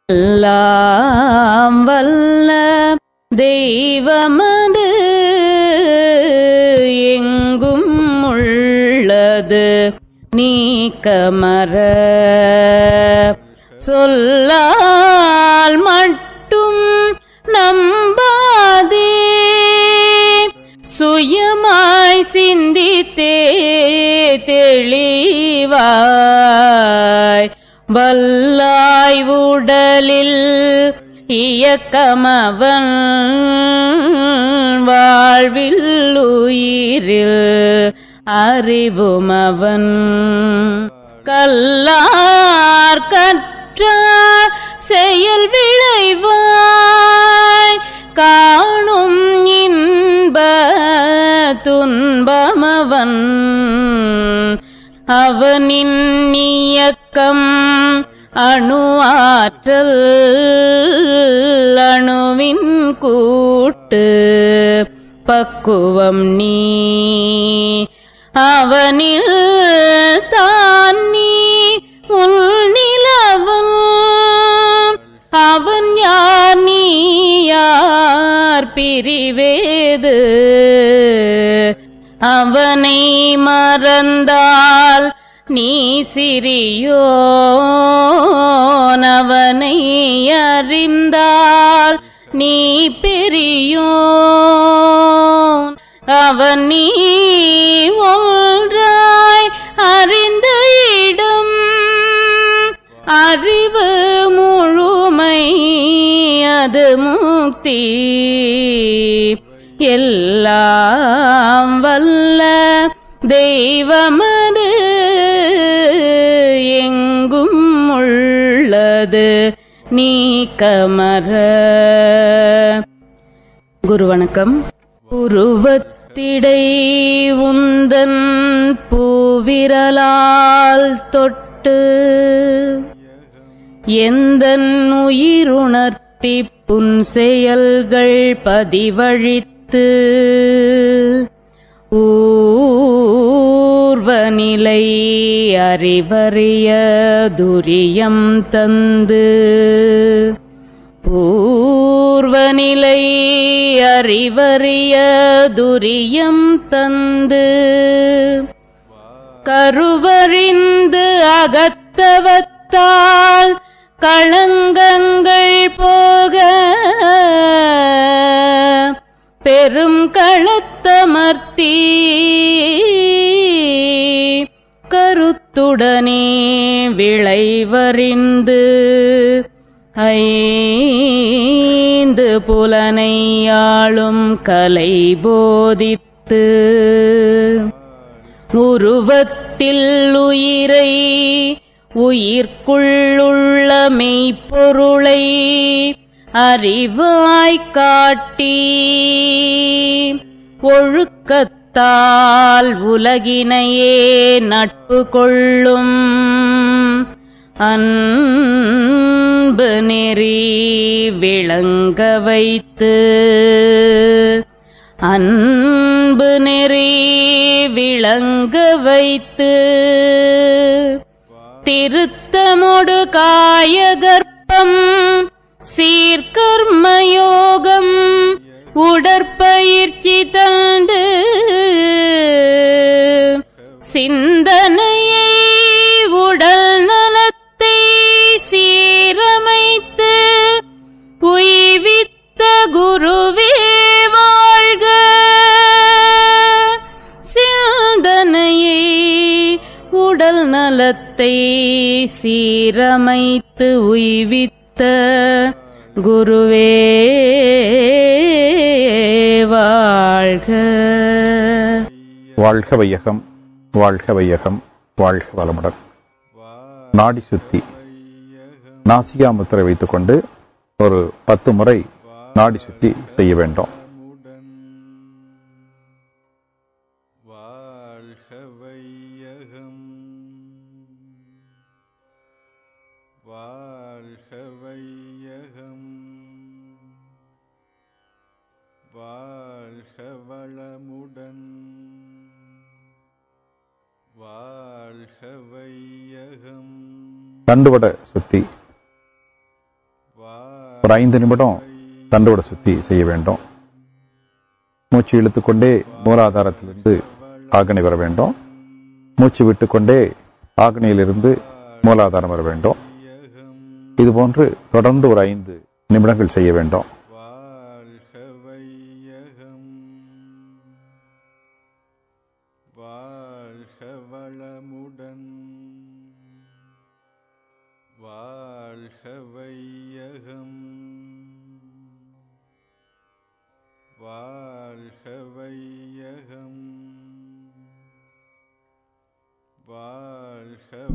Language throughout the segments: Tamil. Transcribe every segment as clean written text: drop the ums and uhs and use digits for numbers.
எல்லாம் வல்ல தெய்வமது எங்கும் உள்ளது நீக்கமற சொல்லால் மட்டும் நம்பாதே சுயமாய் சிந்தித்தே தெளிவாய் வல்லாய் உடலில் இயக்கமவன் வாழ்வில் உயிரில் அறிவுமவன் கல்லார் கற்றார் செயல் விளைவாய் காணும் இன்ப துன்பமவன் அவனின் இயக்கம் அணுவாற்றல் அணுவின் கூட்டு பக்குவம் நீ அவனில் தான் நீ உள்நிலவும் அவன் யார் நீ யார் பிரிவேது அவனை மறந்தால் நீ சிறியோன் அவனை அறிந்தால் நீ பெரியோன் அவன் நீ ஒன்றாய் அறிந்த இடம் அறிவு முழுமை அது முக்தி எல்லாம் வல்ல தெய்வமது எங்கும் உள்ளது நீக்கமற. குரு வணக்கம். உருவத்திடை உந்தன் பூவிரலால் தொட்டு எந்தன் உயிருணர்த்தி புன் செயல்கள் பதிவழித்து ஊர்வநிலை அறிவறிய துரியம் தந்து பூர்வநிலை அறிவறிய துரியம் தந்து கருவறிந்து அகத்தவத்தால் களங்கங்கள் போக பெரும் களத்தமர்த்தி கருத்துடனே விளைவறிந்து ஐந்து புலனையாளும் கலை போதித்து உருவத்தில் உயிரை உயிர்க்குள்ளுள்ள மெய்ப்பொருளை அறிவாய்க் காட்டி ஒழுக்கத்தால் உலகினையே நட்பு கொள்ளும் அன்பு நெறி விளங்க வைத்து அன்பு நெறி விளங்க வைத்து திருத்தமொடு காயகற்பம் சீர்கர்மயோகம் உடற்பயிற்சி தந்து சிந்தனையை உடல் நலத்தை சீரமைத்து உய்வித்த குருவே வாழ்க. சிந்தனையை உடல் நலத்தை சீரமைத்து உய்வித்த குருவே வாழ்க. வாழ்க வையகம், வாழ்க வையகம், வாழ்க வளமுடன். நாடி சுத்தி நாசிகா முத்திரை வைத்துக் கொண்டு ஒரு 10 முறை நாடி சுத்தி செய்ய வேண்டும். தண்டுவட சுத்தி ஒரு 5 நிமிடம் தண்டோட சுத்தி செய்ய வேண்டும். மூச்சு இழுத்துக்கொண்டே மூலாதாரத்திலிருந்து ஆக்னி வர வேண்டும். மூச்சு விட்டுக்கொண்டே ஆக்னியிலிருந்து மூலாதாரம் வர வேண்டும். இது போன்று தொடர்ந்து ஒரு 5 நிமிடங்கள் செய்ய வேண்டும்.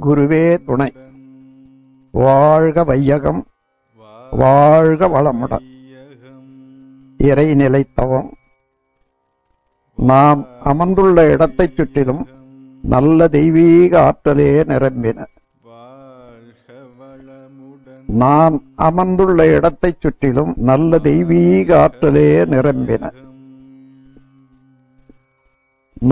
குருவே துணை. வாழ்க வையகம், வாழ்க வளமுடன். இறை நிலைத்தவம். நாம் அமர்ந்துள்ள இடத்தைச் சுற்றிலும் நல்ல தெய்வீக ஆற்றலே நிரம்பின. நாம் அமர்ந்துள்ள இடத்தைச் சுற்றிலும் நல்ல தெய்வீக ஆற்றலே நிரம்பின.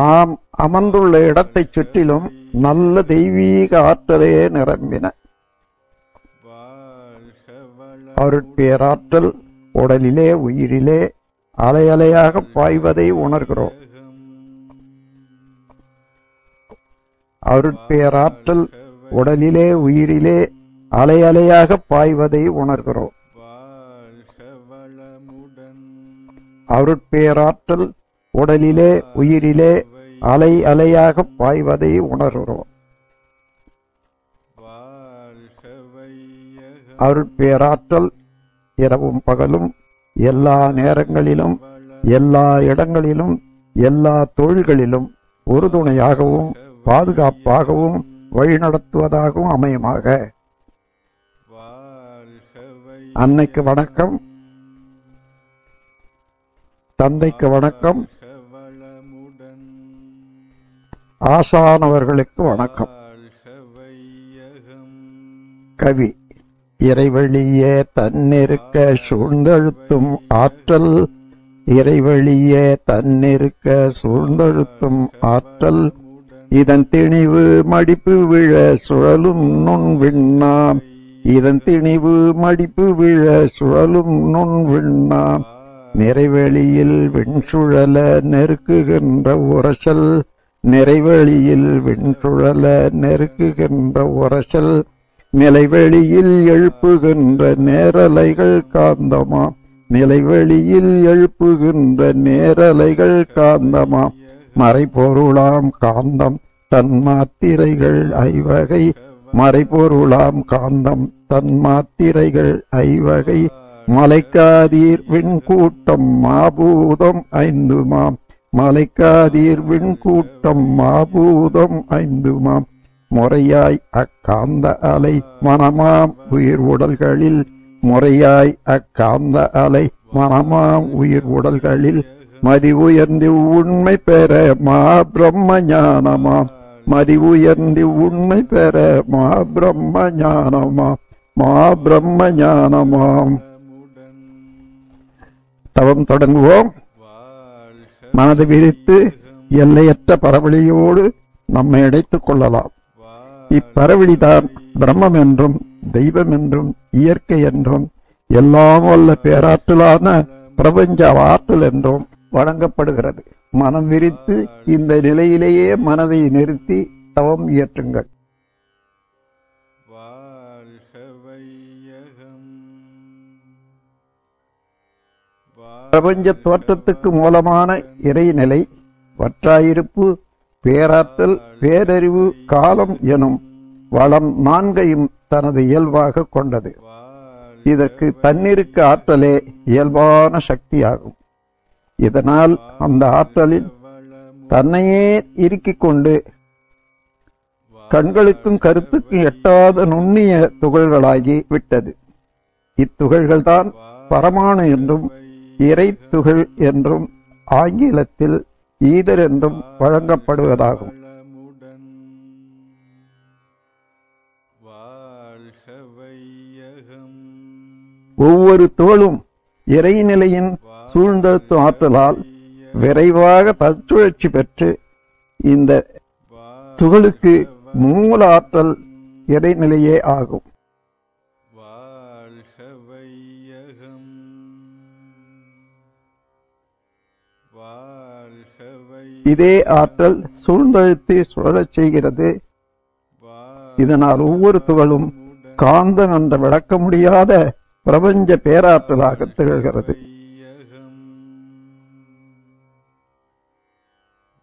நாம் அமர்ந்துள்ள இடத்தைச் சுற்றிலும் நல்ல தெய்வீக ஆற்றலே நிரம்பின. அருட்பேராற்றல் உடலிலே உயிரிலே அலையலையாக பாய்வதை உணர்கிறோம். அருட்பேராற்றல் உடலிலே உயிரிலே அலையலையாக பாய்வதை உணர்கிறோம். அருட்பேராற்றல் உடலிலே உயிரிலே அலை அலையாக பாய்வதை உணர்கிறோம். அருட்பேராற்றல் இரவும் பகலும் எல்லா நேரங்களிலும் எல்லா இடங்களிலும் எல்லா தொழில்களிலும் உறுதுணையாகவும் பாதுகாப்பாகவும் வழிநடத்துவதாகவும் அமையுமாக. அன்னைக்கு வணக்கம், தந்தைக்கு வணக்கம், ஆசானவர்களுக்கு வணக்கம். கவி. இறைவழியே தன்னிருக்க சூழ்ந்தழுத்தும் ஆற்றல், இறைவழியே தன்னிருக்க சூழ்ந்தழுத்தும் ஆற்றல், இதன் திணிவு மடிப்பு விழ சுழலும் நுண் விண்ணாம், இதன் திணிவு மடிப்பு விழ சுழலும் நுண் விண்ணாம், நிறைவெளியில் விண்சுழல நெருக்குகின்ற உரசல், நிறைவெளியில் விண்சுழல நெருக்குகின்ற உரசல், நிலைவெளியில் எழுப்புகின்ற நேரலைகள் காந்தமா, நிலைவெளியில் எழுப்புகின்ற நேரலைகள் காந்தமா, மறைபொருளாம் காந்தம் தன்மாத்திரைகள் ஐவகை, மறைபொருளாம் காந்தம் தன்மாத்திரைகள் ஐவகை, மலைக்காதீர் விண்கூட்டம் மாபூதம் ஐந்துமாம், மலைக்காதீர் விண்கூட்டம் மாபூதம் ஐந்துமாம், முறையாய் அக்காந்த அலை மனமாம் உயிர் உடல்களில், முறையாய் அக்காந்த அலை மனமாம் உயிர் உடல்களில், மதி உயர்ந்து உண்மை பெற மா பிரம்ம ஞானமாம், மதி உயர்ந்து உண்மை பெற மா பிரம்ம ஞானமாம், மா பிரம்ம ஞானமாம். தவம் தொடங்குவோம். மனது விரித்து எல்லையற்ற பரவழியோடு நம்மை இணைத்துக் கொள்ளலாம். இப்பரவழிதான் பிரம்மம் என்றும் தெய்வம் என்றும் இயற்கை என்றும் எல்லாம் வல்ல பேராற்றலான பிரபஞ்ச ஆற்றல் என்றும் வழங்கப்படுகிறது. மனம் விரித்து இந்த நிலையிலேயே மனதை நிறுத்தி தவம் இயற்றுங்கள். பிரபஞ்ச தோற்றத்துக்கு மூலமான இறைநிலை வற்றாயிருப்பு பேராற்றல் பேரறிவு காலம் எனும் வளம் 4ஐயும் தனது இயல்பாக கொண்டது. இதற்கு தன்னிருக்க ஆற்றலே இயல்பான சக்தியாகும். இதனால் அந்த ஆற்றலில் தன்னையே இறுக்கிக் கொண்டு கண்களுக்கும் கருத்துக்கும் எட்டாத நுண்ணிய துகள்களாகி விட்டது. இத்துகள்கள்தான் பரமாணு என்றும் இறை துகள் என்றும் ஆங்கிலத்தில் ஈதர் என்றும் வழங்கப்படுவதாகும். ஒவ்வொரு தோளும் இறைநிலையின் சூழ்ந்தழுத்தும் ஆற்றலால் விரைவாக தற்சுழற்சி பெற்று இந்த துகளுக்கு மூல ஆற்றல் இறைநிலையே ஆகும். வையகம் வாழ்க வையகம் இதே ஆற்றல் சூழ்ந்தழுத்தி சுழலச் செய்கிறது. இதனால் ஒவ்வொரு துகளும் காந்தம் என்ற விளக்க முடியாத பிரபஞ்ச பேராற்றலாக திகழ்கிறது. வையகம்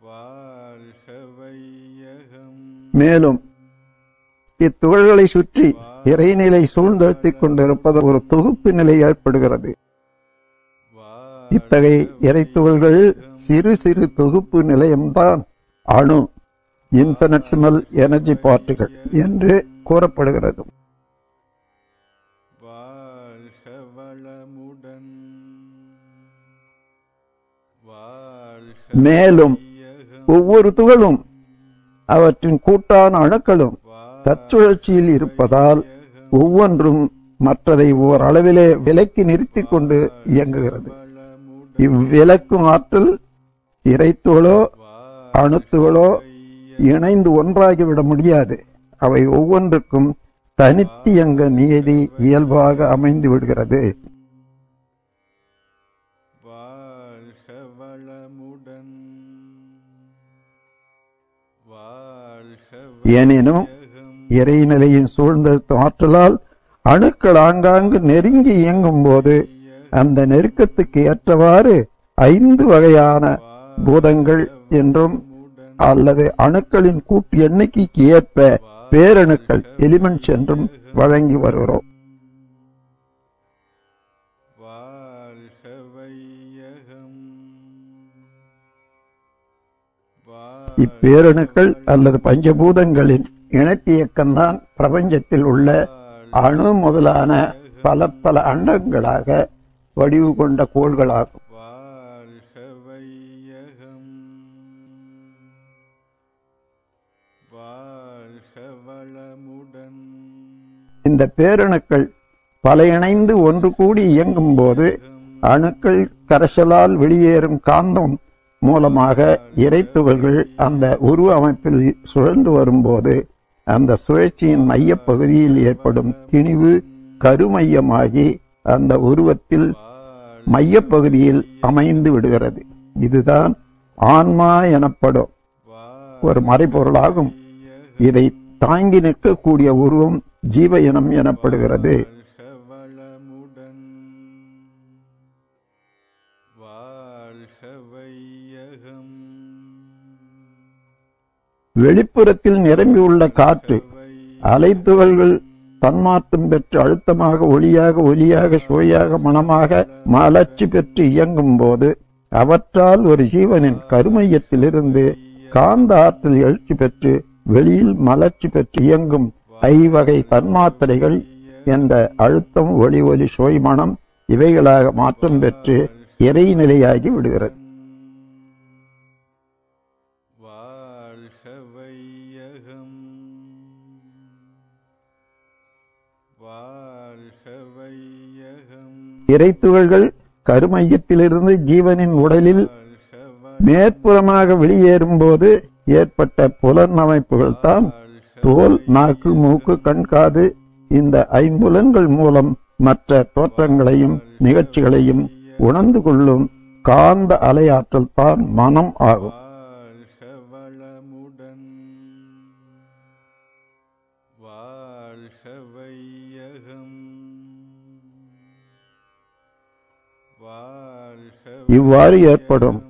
வாழ்க வையகம் மேலும் இத்துகள்களை சுற்றி இறைநிலை சூழ்ந்தழுத்திக் கொண்டிருப்பது ஒரு தொகுப்பு நிலை ஏற்படுகிறது. இத்தகைய இறைத்துகள்களில் சிறு சிறு தொகுப்பு நிலையம்தான் அணு, இன்ஃபினிட்சிமல் எனர்ஜி பார்ட்டிகள் என்று கூறப்படுகிறது. வாழ்க வளமுடன் வாழ்க மேலும் ஒவ்வொரு துகளும் அவற்றின் கூட்டான அணுக்களும் தற்சுழற்சியில் இருப்பதால் ஒவ்வொன்றும் மற்றதை ஓரளவிலே விலக்கி நிறுத்திக் கொண்டு இயங்குகிறது. இவ்விலக்கும் ஆற்றல் இறைத்துகளோ அணுத்துகளோ இணைந்து ஒன்றாகிவிட முடியாது. அவை ஒவ்வொன்றுக்கும் தனித்தியங்க நியதி இயல்பாக அமைந்து விடுகிறது. வாழ்க வளமுடன் வாழ்க எனினும் இறைநிலையின் சூழ்ந்தெழுத்தும் ஆற்றலால் அணுக்கள் ஆங்காங்கு நெருங்கி இயங்கும் போது அந்த நெருக்கத்துக்கு ஏற்றவாறு 5 வகையான பூதங்கள் என்றும் அல்லது அணுக்களின் கூட்டு எண்ணிக்கைக்கு ஏற்ப பேரணுக்கள் எலிமெண்ட்ஸ் என்றும் வழங்கி வருகிறோம். வாழ்க வையகம் இப்பேரணுக்கள் அல்லது பஞ்சபூதங்களின் இணைப்பியக்கம்தான் பிரபஞ்சத்தில் உள்ள அணு முதலான பல பல அண்டங்களாக வடிவு கொண்ட கோள்களாகும். வாழ்க வையகம் வாழ்க வளமுடன் இந்த பேரணுக்கள் பல இணைந்து ஒன்று கூடி இயங்கும் போது அணுக்கள் கரைசலால் வெளியேறும் காந்தம் மூலமாக இறைத்துகள்கள் அந்த உருவ அமைப்பில் சுழன்று வரும்போது அந்த சுழற்சியின் மையப் பகுதியில் ஏற்படும் திணிவு கருமையமாகி அந்த உருவத்தில் மையப்பகுதியில் அமைந்து விடுகிறது. இதுதான் ஆன்மா எனப்படும் ஒரு மறைபொருளாகும். இதை தாங்கி நிற்கக்கூடிய உருவம் ஜீவ இனம் எனப்படுகிறது. வாழ்க வளமுடன் வாழ்க வையகம் வெளிப்புறத்தில் நிரம்பியுள்ள காற்று அலைத்துகள்கள் தன்மாற்றம் பெற்று அழுத்தமாக ஒளியாக சுவையாக மனமாக மலர்ச்சி பெற்று இயங்கும் போது அவற்றால் ஒரு ஜீவனின் கருமையத்திலிருந்து காந்த ஆற்றல் எழுச்சி பெற்று வெளியில் மலர்ச்சி பெற்று இயங்கும் 5 வகை தன்மாத்திரைகள் என்ற அழுத்தம் ஒளி சுவை மனம் இவைகளாக மாற்றம் பெற்று இறைநிலையாகி விடுகிறது. வாழ்க வையகம் வாழ்க வையகம் இறைத்துகள்கள் கருமையத்திலிருந்து ஜீவனின் உடலில் மேற்புறமாக வெளியேறும் போது ஏற்பட்ட புலன் அமைப்புகள் தான் தோல், நாக்கு, மூக்கு, கண், காது. இந்த 5 புலன்கள் மூலம் மற்ற தோற்றங்களையும் நிகழ்ச்சிகளையும் உணர்ந்து கொள்ளும் காந்த அலையாற்றல் தான் மனம் ஆகும். வாழ்க வளமுடன் வாழ்க வையகம் வாழ்க இவ்வாறு ஏற்படும்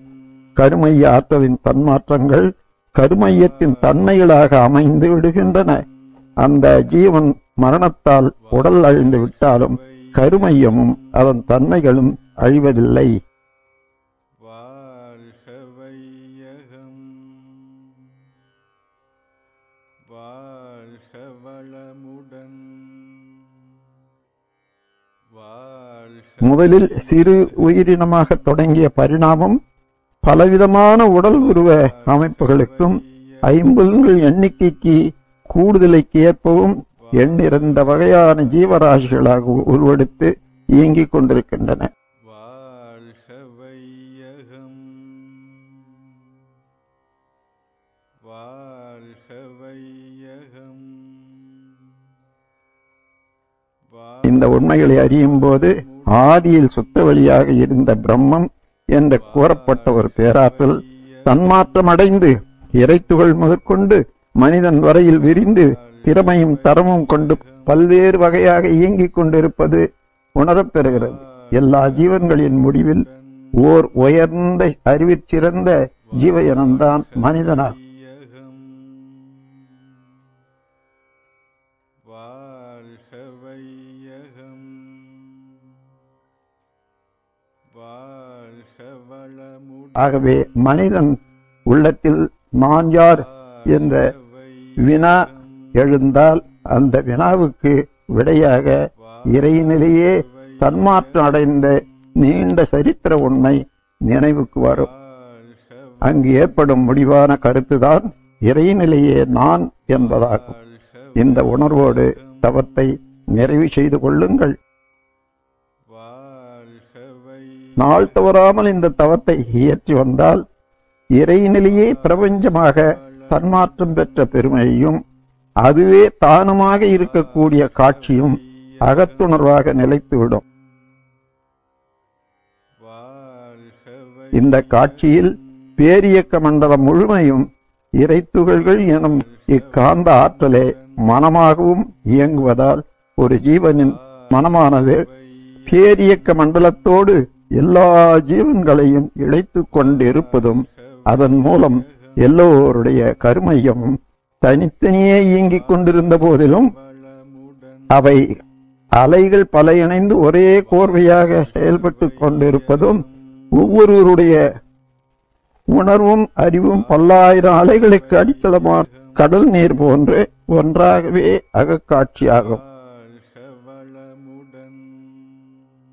கருமைய ஆற்றலின் தன்மாற்றங்கள் கருமையத்தின் தன்மைகளாக அமைந்து விடுகின்றன. அந்த ஜீவன் மரணத்தால் உடல் அழிந்து விட்டாலும் கருமையமும் அதன் தன்மைகளும் அழிவதில்லை. வாழ்க வையகம் வாழ்க வளமுடன் வாழ்க முதலில் சிறு உயிரினமாக தொடங்கிய பரிணாமம் பலவிதமான உடல் உருவ அமைப்புகளுக்கும் 50 எண்ணிக்கைக்கு கூடுதலைக்கு ஏற்பவும் எண்ணிறந்த வகையான ஜீவராசிகளாக உருவெடுத்து இயங்கிக் கொண்டிருக்கின்றன. வாழ்க வையகம் வாழ்க வையகம் வாழ்க இந்த உண்மைகளை அறியும் போது ஆதியில் சுத்த வழியாக இருந்த பிரம்மம் என்று கூறப்பட்ட ஒரு பேராற்றல் தன்மாற்றமடைந்து இறைத்துகள் முதற்கொண்டு மனிதன் வரையில் விரிந்து திறமையும் தரமும் கொண்டு பல்வேறு வகையாக இயங்கிக் கொண்டிருப்பது உணரப்பெறுகிறது. எல்லா ஜீவன்களின் முடிவில் ஓர் உயர்ந்த அறிவிற் சிறந்த ஜீவ இனம்தான் மனிதனாகும். ஆகவே மனிதன் உள்ளத்தில் நான் யார் என்ற வினா எழுந்தால் அந்த வினாவுக்கு விடையாக இறைநிலையே தன்மாற்றம் அடைந்த நீண்ட சரித்திர உண்மை நினைவுக்கு வரும். அங்கு ஏற்படும் முடிவான கருத்துதான் இறைநிலையே நான் என்பதாகும். இந்த உணர்வோடு தவத்தை நிறைவு செய்து கொள்ளுங்கள். நாள் தவறாமல் இந்த தவத்தை இயற்றி வந்தால் இறைநிலையே பிரபஞ்சமாக தன்மாற்றம் பெற்ற பெருமையையும் அதுவே தானுமாக இருக்கக்கூடிய காட்சியும் அகத்துணர்வாக நிலைத்துவிடும். இந்த காட்சியில் பேரியக்க மண்டலம் முழுமையும் இறைத்துகள்கள் எனும் இக்காந்த ஆற்றலே மனமாகவும் இயங்குவதால் ஒரு ஜீவனின் மனமானது பேரியக்க மண்டலத்தோடு எல்லா ஜீவன்களையும் இழைத்து கொண்டிருப்பதும் அதன் மூலம் எல்லோருடைய கருமையமும் தனித்தனியே இயங்கிக் கொண்டிருந்த போதிலும் அவை அலைகள் பல இணைந்து ஒரே கோர்வையாக செயல்பட்டு கொண்டிருப்பதும் ஒவ்வொருவருடைய உணர்வும் அறிவும் பல்லாயிரம் அலைகளுக்கு அடித்தளமான கடல் நீர் போன்று ஒன்றாகவே அகக்காட்சியாகும்.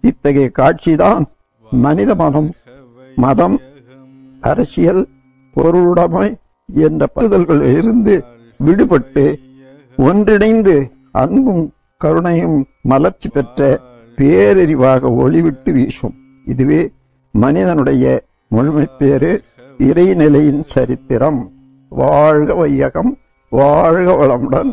இத்தகைய காட்சிதான் மனித மனம், மதம், அரசியல், பொருளுடைமை என்ற பகுதல்களில் இருந்து விடுபட்டு ஒன்றிணைந்து அன்பும் கருணையும் மலர்ச்சி பெற்ற பேரறிவாக ஒளிவிட்டு வீசும். இதுவே மனிதனுடைய முழுமைப்பேறு, இறைநிலையின் சரித்திரம். வாழ்க வையகம், வாழ்க வளமுடன்.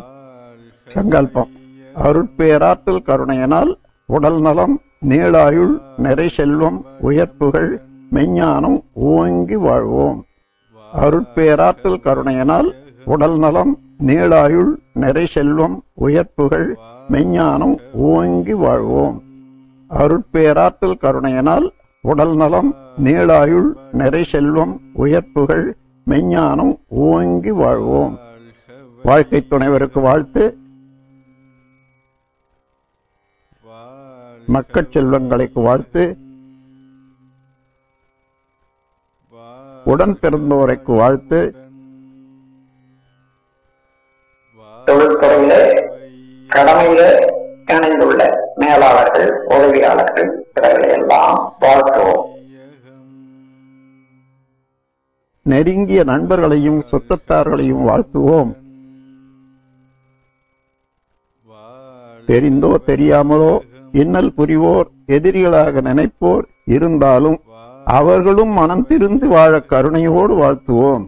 சங்கல்பம். அருட்பேராற்றல் கருணையினால் உடல் நலம், நீளாயுள், நிறை செல்வம், உயர்ப்புகள், மெஞ்ஞானம் ஓங்கி வாழ்வோம். அருட்பேராற்றல் கருணையினால் உடல் நலம், நீளாயுள், நிறை செல்வம், உயர்ப்புகள், மெஞ்ஞானம் ஓங்கி வாழ்வோம். அருட்பேராற்றல் கருணையினால் உடல் நலம், நீளாயுள், நிறை செல்வம், உயர்ப்புகள், மெஞ்ஞானம் ஓங்கி வாழ்வோம். வாழ்க்கை துணைவருக்கு வாழ்த்து. மக்கட் செல்வங்களுக்கு வாழ்த்து. உடன் பிறந்தோரைக்கு வாழ்த்து. தொழில்துறையிலே கடமையிலே இணைந்துள்ள மேலாளர்கள், உதவியாளர்கள் இவர்களை எல்லாம் வாழ்த்துவோம். நெருங்கிய நண்பர்களையும் சுத்தத்தார்களையும் வாழ்த்துவோம். தெரிந்தோ தெரியாமலோ இன்னல் புரிவோர், எதிரிகளாக நினைப்போர் இருந்தாலும் அவர்களும் மனம் திருந்து வாழ கருணையோடு வாழ்த்துவோம்.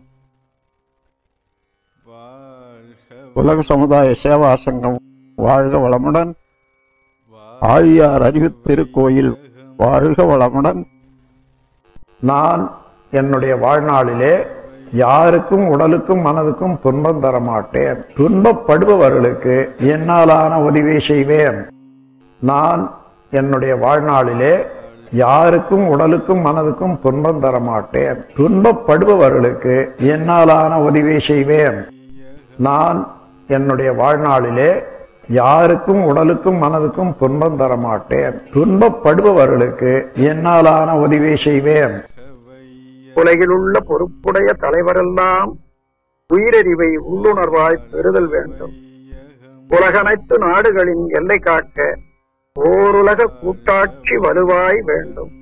உலக சமுதாய சேவா சங்கம் வாழ்க வளமுடன். ஆழியார் அறிவு திருக்கோயில் வாழ்க வளமுடன். நான் என்னுடைய வாழ்நாளிலே யாருக்கும் உடலுக்கும் மனதுக்கும் துன்பம் தர மாட்டேன். துன்பப்படுபவர்களுக்கு என்னாலான உதவி செய்வேன். நான் என்னுடைய வாழ்நாளிலே யாருக்கும் உடலுக்கும் மனதுக்கும் துன்பம் தர மாட்டேன். துன்பப்படுபவர்களுக்கு என்னாலான உதவி செய்வேன். நான் என்னுடைய வாழ்நாளிலே யாருக்கும் உடலுக்கும் மனதுக்கும் துன்பம் தர மாட்டேன். துன்பப்படுபவர்களுக்கு என்னாலான உதவி செய்வேன். உலகில் உள்ள பொறுப்புடைய தலைவரெல்லாம் உயிரறிவை உள்ளுணர்வாய் பெறுதல் வேண்டும். உலகனைத்து நாடுகளின் எல்லை காக்க ஓருலக கூட்டாட்சி வலுவாய் வேண்டும்.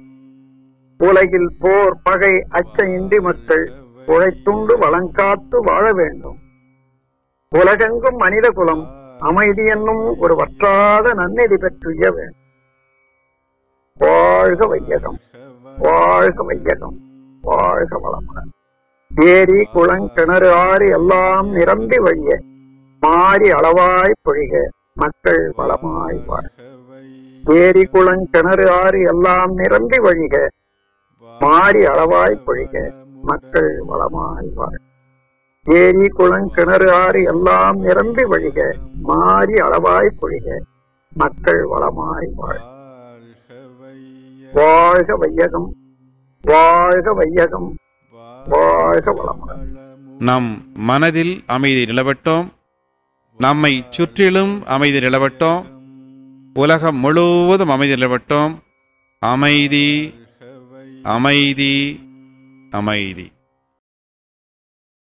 உலகில் போர், பகை, அச்சமின்றி மக்கள் உழைத்துண்டு வளங்காத்து வாழ வேண்டும். உலகெங்கும் மனித குலம் அமைதி என்னும் ஒரு வற்றாத நன்னெறி பெற்றுய வேண்டும். வாழ்க வையகம், வாழ்க வையகம், வாழ்க வளமுடன். ஏரி, குளம், கிணறு, ஆறு எல்லாம் நிரம்பி வழிய மாறி அளவாய் பொழிக மக்கள் வளமாய் வாழ்க. ஏரி குளங்கிணறு ஆறு எல்லாம் நிரம்பி வழிக, மாறி அளவாய் பொழிக, மக்கள் வளமாய் வாழ்க. ஏரி குளங்கிணறு ஆறு எல்லாம் நிரம்பி வழிக, மாறி அளவாய் பொழிக, மக்கள் வளமாய் வாழ்க. வாழ்க வையகம், வாழ்க வையகம், வாழ்க வளமுடன். நம் மனதில் அமைதி நிலவட்டும், நம்மை சுற்றிலும் அமைதி நிலவட்டும், உலகம் முழுவதும் அமைதி நிலவட்டும். அமைதி, அமைதி, அமைதி.